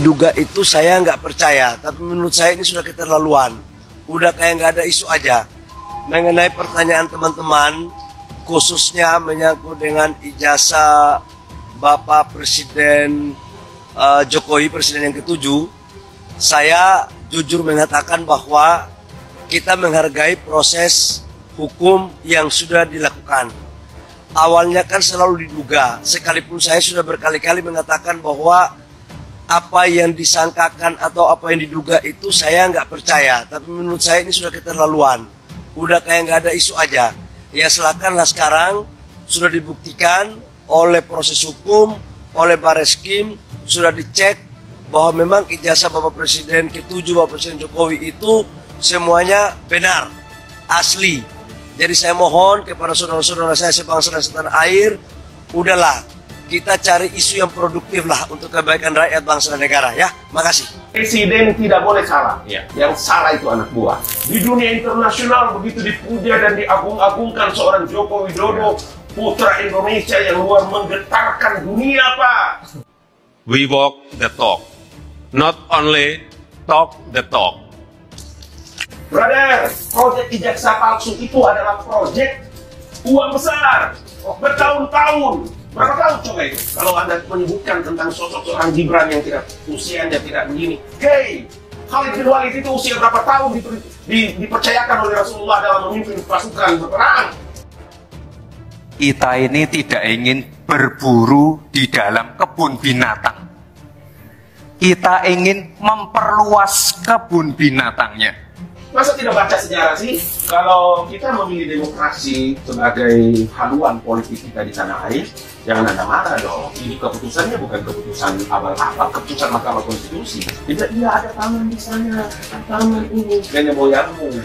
diduga itu saya nggak percaya, tapi menurut saya ini sudah keterlaluan. Udah kayak nggak ada isu aja. Mengenai pertanyaan teman-teman, khususnya menyangkut dengan ijazah Bapak Presiden Jokowi, Presiden yang ke-7, saya jujur mengatakan bahwa kita menghargai proses hukum yang sudah dilakukan. Awalnya kan selalu diduga, sekalipun saya sudah berkali-kali mengatakan bahwa apa yang disangkakan atau apa yang diduga itu saya nggak percaya. Tapi menurut saya ini sudah keterlaluan. Udah kayak nggak ada isu aja. Ya silakanlah sekarang, sudah dibuktikan oleh proses hukum, oleh Bareskrim, sudah dicek bahwa memang ijazah Bapak Presiden ke-7, Bapak Presiden Jokowi itu semuanya benar, asli. Jadi saya mohon kepada saudara-saudara saya sebangsa dan setanah air, udahlah, kita cari isu yang produktif lah untuk kebaikan rakyat, bangsa dan negara ya. Makasih. Presiden tidak boleh salah. Ya. Yang salah itu anak buah. Di dunia internasional begitu dipuja dan diagung-agungkan seorang Joko Widodo, putra Indonesia yang luar menggetarkan dunia, Pak. We walk the talk, not only talk the talk. Brother, proyek ijazah palsu itu adalah proyek uang besar, bertahun-tahun. Berapa tahun coba itu? Kalau Anda menyebutkan tentang sosok seorang Gibran yang tidak usianya tidak begini. Hey, Khalid bin Walid itu usia berapa tahun dipercayakan oleh Rasulullah dalam memimpin pasukan berperang? Kita ini tidak ingin berburu di dalam kebun binatang. Kita ingin memperluas kebun binatangnya. Masa tidak baca sejarah sih? Kalau kita memilih demokrasi sebagai haluan politik kita di tanah air, jangan Anda marah dong. Ini keputusannya bukan keputusan abal-abal, keputusan Mahkamah Konstitusi. Tidak, iya ada tangan di sana, tangan ini. Nenek moyangmu.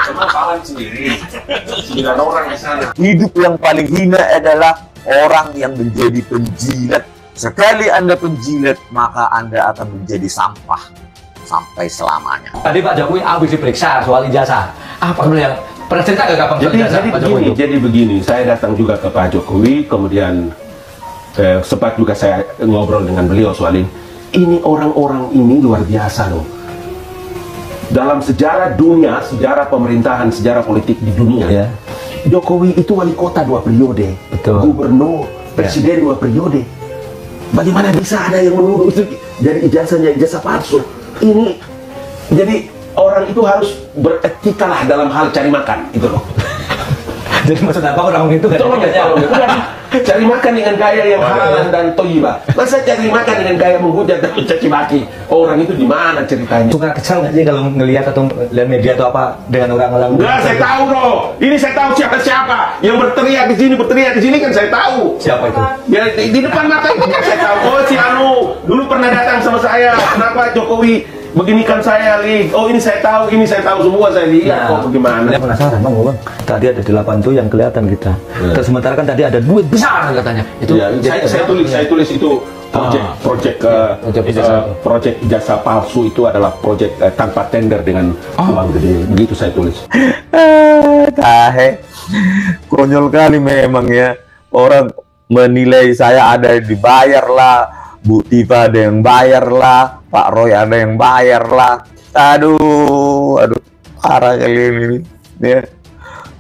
Cuma kawan sendiri. 9 orang di sana. Hidup yang paling hina adalah orang yang menjadi penjilat. Sekali Anda penjilat, maka Anda akan menjadi sampah sampai selamanya. Tadi Pak Jokowi habis diperiksa soal ijazah. Apa yang pernah cerita nggak kapan soal ijazah Pak Jokowi? Jadi begini, saya datang juga ke Pak Jokowi, kemudian sempat juga saya ngobrol dengan beliau soal ini. Ini orang-orang ini luar biasa loh. Dalam sejarah dunia, sejarah pemerintahan, sejarah politik di dunia, ya. Jokowi itu wali kota 2 periode, betul. Gubernur, presiden 2 periode. Bagaimana bisa ada yang menuduh itu dari ijazahnya ijazah palsu? Ini jadi orang itu harus beretika lah dalam hal cari makan gitu loh. Jadi maksud apa orang itu tolong cari makan dengan gaya yang halal dan thayyibah. Masa cari makan dengan gaya menghujat dan mencaci maki? Orang itu di mana ceritanya? Suka kesal nggak sih kalau ngelihat atau lihat media atau apa dengan orang-orang? Enggak, saya tahu loh. Ini saya tahu siapa-siapa yang berteriak di sini kan saya tahu. Siapa itu? Ya di depan mata itu kan saya tahu. Oh si Anu dulu pernah datang sama saya. Kenapa Jokowi beginikan saya, Lik? Oh ini saya tahu semua saya lihat. Kok bagaimana? Saya penasaran bang, tadi ada 8 tuh yang kelihatan kita. Terus sementara kan tadi ada duit besar katanya. Itu ya, saya tulis itu proyek ijazah palsu itu adalah proyek tanpa tender dengan uang gede. Begitu saya tulis. Tahe, konyol kali memang ya. Orang menilai saya ada yang dibayar lah, Bu Tifa ada yang bayar lah, Pak Roy ada yang bayar lah. Aduh, parah kalian ini. Ya.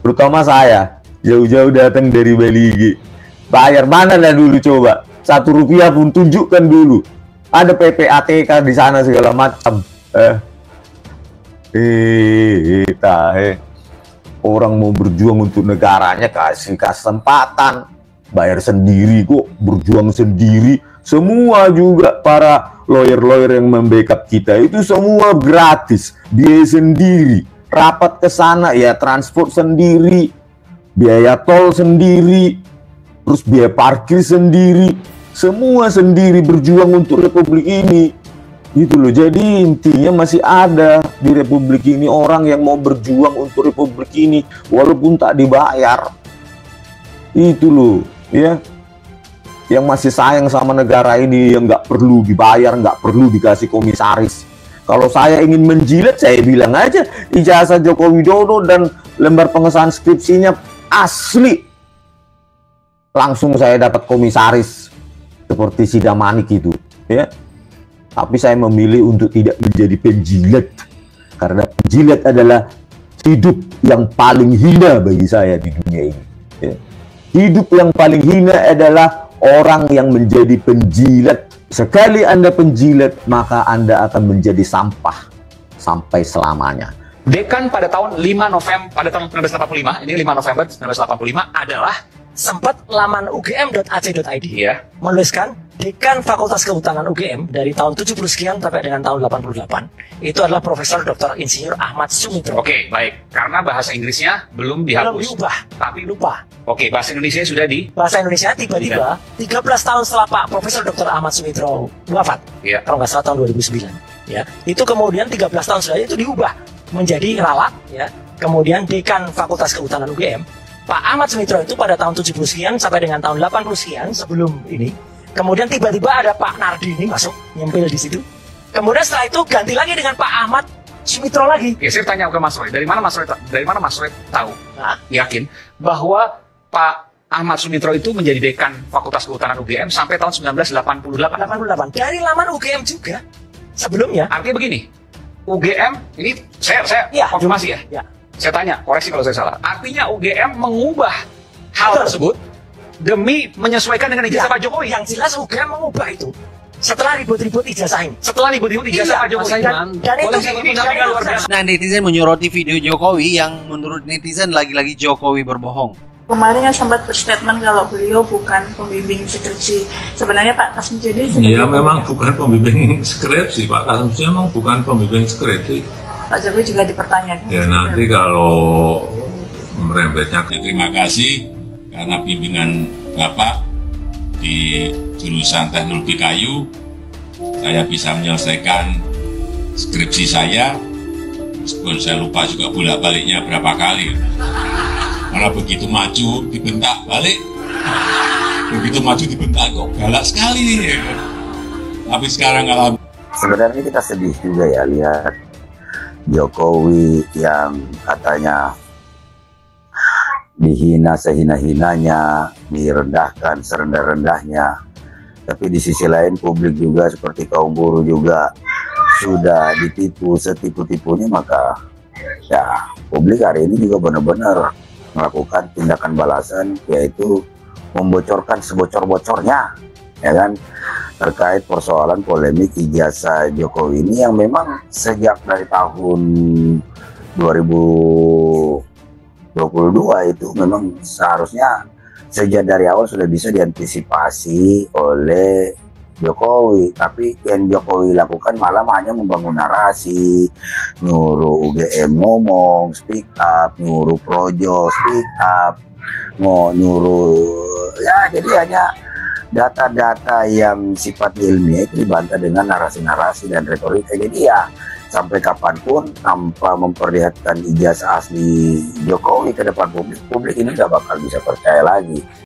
Terutama saya, jauh-jauh datang dari Bali. Bayar mana lah dulu coba? Rp1 pun tunjukkan dulu. Ada PPATK di sana segala macam. Orang mau berjuang untuk negaranya kasih kesempatan. Bayar sendiri kok, berjuang sendiri. Semua juga para lawyer-lawyer yang membackup kita itu semua gratis, biaya sendiri, rapat ke sana ya transport sendiri, biaya tol sendiri, terus biaya parkir sendiri, semua sendiri, berjuang untuk republik ini. Gitu loh. Jadi intinya masih ada di republik ini orang yang mau berjuang untuk republik ini walaupun tak dibayar. Itu loh, ya. Yang masih sayang sama negara ini, yang nggak perlu dibayar, nggak perlu dikasih komisaris. Kalau saya ingin menjilat, saya bilang aja ijazah Joko Widodo dan lembar pengesahan skripsinya asli. Langsung saya dapat komisaris seperti Sidamanik itu, ya. Tapi saya memilih untuk tidak menjadi penjilat. Karena penjilat adalah hidup yang paling hina bagi saya di dunia ini. Ya. Hidup yang paling hina adalah orang yang menjadi penjilat. Sekali Anda penjilat, maka Anda akan menjadi sampah sampai selamanya. Dekan pada tahun 5 November pada tahun 1985, ini 5 November 1985 adalah sempat laman ugm.ac.id ya, menuliskan Dekan Fakultas Kehutanan UGM dari tahun 70 sekian sampai dengan tahun 88 itu adalah Profesor Dr. Insinyur Ahmad Sumitro. Oke, baik. Karena bahasa Inggrisnya belum dihapus. Belum diubah, Tapi lupa. Oke, bahasa Indonesia sudah di Bahasa Indonesia tiba-tiba 13 tahun setelah Pak Profesor Dr. Ahmad Sumitro wafat, ya. Kalau nggak salah tahun 2009, ya. Itu kemudian 13 tahun setelah itu diubah menjadi Ralat, ya. Kemudian Dekan Fakultas Kehutanan UGM. Pak Ahmad Sumitro itu pada tahun 70 sekian sampai dengan tahun 80 sekian sebelum ini. Kemudian tiba-tiba ada Pak Nardi ini masuk, nyempil di situ. Kemudian setelah itu ganti lagi dengan Pak Ahmad Sumitro lagi. Oke, saya tanya ke Mas Roy, dari mana Mas Roy tahu, Nah, yakin bahwa Pak Ahmad Sumitro itu menjadi Dekan Fakultas Kehutanan UGM sampai tahun 1988. 88 dari laman UGM juga sebelumnya. Artinya begini, UGM ini saya Ya, konfirmasi ya. Ya. Saya tanya, koreksi kalau saya salah. Artinya UGM mengubah hal Betul. tersebut demi menyesuaikan dengan ijazah Ya, Pak Jokowi. Yang jelas UGM mengubah itu setelah ribut-ribut ijazah ini. Setelah ribut-ribut ijazah Pak Jokowi. Dan itu ini luar biasa. Nah, netizen menyoroti video Jokowi yang menurut netizen lagi-lagi Jokowi berbohong. Kemarin kan sempat berstatement kalau beliau bukan pembimbing skripsi. Sebenarnya Pak Kasum jadi ya memang bukan pembimbing skripsi, Pak Kasum memang bukan pembimbing skripsi. Pak Jokowi juga dipertanyakan. Ya nanti kalau merembetnya, terima kasih karena bimbingan Bapak di jurusan teknologi kayu, saya bisa menyelesaikan skripsi saya, meskipun saya lupa juga bolak-baliknya berapa kali. Karena begitu maju dibentak balik, begitu maju dibentak kok galak sekali. Tapi sekarang kalau sebenarnya kita sedih juga ya lihat Jokowi yang katanya dihina sehina-hinanya, direndahkan serendah-rendahnya. Tapi di sisi lain publik juga seperti kaum buruh juga sudah ditipu setipu-tipunya, maka ya publik hari ini juga benar-benar melakukan tindakan balasan, yaitu membocorkan sebocor-bocornya, ya kan, terkait persoalan polemik ijazah Jokowi ini yang memang sejak dari tahun 2022 itu memang seharusnya sejak dari awal sudah bisa diantisipasi oleh Jokowi. Tapi yang Jokowi lakukan malah hanya membangun narasi, nyuruh UGM ngomong, speak up, nyuruh Projo speak up, nyuruh ya, jadi hanya data-data yang sifat ilmiah itu dibantah dengan narasi-narasi dan retorika. Jadi ya sampai kapanpun tanpa memperlihatkan ijazah asli Jokowi ke depan publik, publik ini gak bakal bisa percaya lagi.